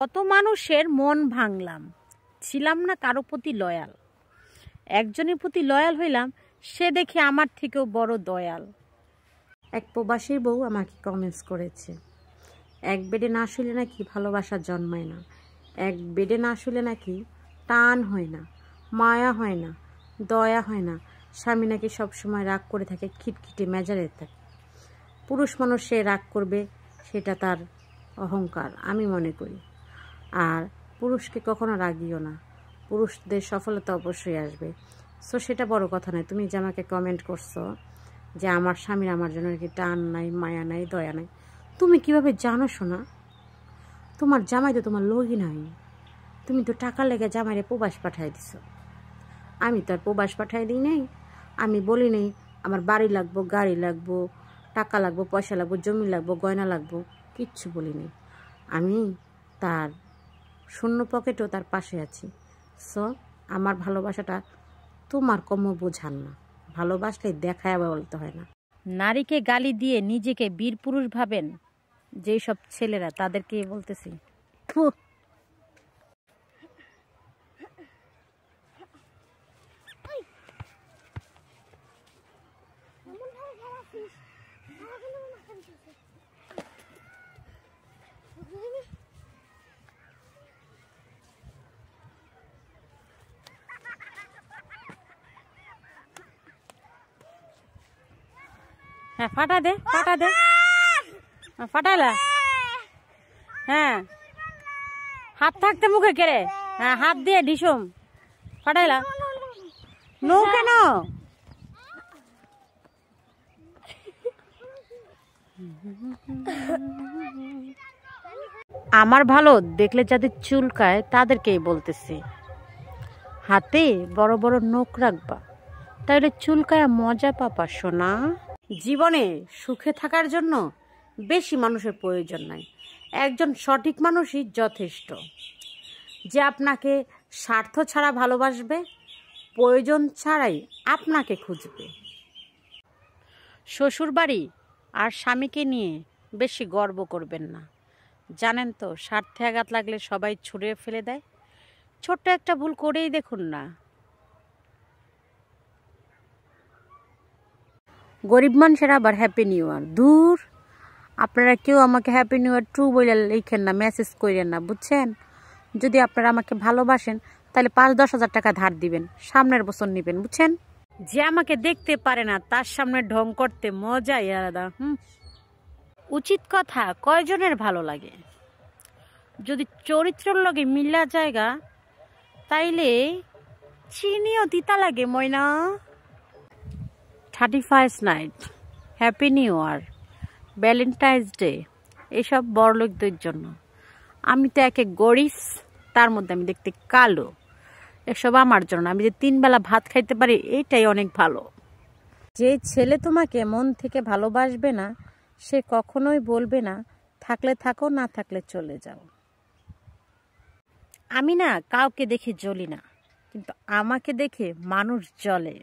কত মানুষের মন ভাঙলাম, ছিলাম না কারো প্রতি লয়াল। একজনের প্রতি লয়াল হইলাম, সে দেখে আমার থেকেও বড় দয়াল। এক প্রবাসীর বউ আমাকে কমেন্টস করেছে, এক বেডে না শুলে নাকি ভালোবাসা জন্মায় না, এক বেডে না শুলে নাকি টান হয় না, মায়া হয় না, দয়া হয় না। স্বামী নাকি সবসময় রাগ করে থাকে, খিটখিটে মেজাজে থাকে। পুরুষ মানুষ সে রাগ করবে, সেটা তার অহংকার আমি মনে করি। আর পুরুষকে কখনো রাগিও না, পুরুষদের সফলতা অবশ্যই আসবে। সো সেটা বড় কথা নয়। তুমি যে আমাকে কমেন্ট করছো যে আমার স্বামীর আমার জন্য নাকি টান নাই, মায়া নাই, দয়া নাই, তুমি কিভাবে জানো শোনা? তোমার জামাই তো তোমার লোকই নাই। তুমি তো টাকা লেগে জামাইরে প্রবাস পাঠাই দিছো। আমি তো আর প্রবাস পাঠাই দিই নাই। আমি বলি নেই আমার বাড়ি লাগবো, গাড়ি লাগবো, টাকা লাগবো, পয়সা লাগবো, জমি লাগবো, গয়না লাগবো, কিচ্ছু বলি নেই। আমি তার শূন্য পকেটেও তার পাশে আছি। সো আমার ভালোবাসাটা তোমার কম বোঝান না। ভালোবাসলে দেখায় বলতে হয় না। নারীকে গালি দিয়ে নিজেকে বীর পুরুষ ভাবেন যেই সব ছেলেরা, তাদেরকে বলতেছি থু। হ্যাঁ ফাটা দে, ফাটা দে, ফাটাইলা। হ্যাঁ হাত থাকতে মুখে কেড়ে, হ্যাঁ হাত দিয়ে ডিসুম ফাটাইলা। নো কেন? আমার ভালো দেখলে যাদের চুলকায় তাদেরকেই বলতেছি, হাতে বড় বড় নখ রাখবা, তাহলে চুলকায় মজা পাবা সোনা। জীবনে সুখে থাকার জন্য বেশি মানুষের প্রয়োজন নাই, একজন সঠিক মানুষই যথেষ্ট, যে আপনাকে স্বার্থ ছাড়া ভালোবাসবে, প্রয়োজন ছাড়াই আপনাকে খুঁজবে। শ্বশুরবাড়ি আর স্বামীকে নিয়ে বেশি গর্ব করবেন না। জানেন তো, স্বার্থে আঘাত লাগলে সবাই ছুঁড়ে ফেলে দেয়। ছোট্ট একটা ভুল করেই দেখুন না। গরিব মানুষের আবার হ্যাপি নিউ ইয়ার, দূর। আপনারা কেউ আমাকে হ্যাপি নিউ ইয়ার ট্রু বলে লিখেন না, মেসেজ করেন না, বুঝছেন? যদি আপনারা আমাকে ভালোবাসেন তাহলে 5-10 হাজার টাকা ধার দিবেন, সামনের বছর নেবেন, বুঝছেন? যে আমাকে দেখতে পারে না তার সামনে ঢং করতে মজাই আলাদা। উচিত কথা কয়জনের ভালো লাগে? যদি চরিত্রের লগে মিলা জায়গা তাইলে চিনিও দিতা লাগে ময়না। 31st night, happy new year, Valentine's day, এসব বড়লোকদের জন্য। আমি তো একে গরিব, তার মধ্যে আমি দেখতে কালো। এসব আমার জন্য। আমি যে 3 বেলা ভাত খাইতে পারি, এইটাই অনেক ভালো। যে ছেলে তোমাকে মন থেকে ভালোবাসবে না, সে কখনোই বলবে না থাকলে থাকো, না থাকলে চলে যাও। আমি না কাউকে দেখে জ্বলি না, কিন্তু আমাকে দেখে মানুষ জ্বলে।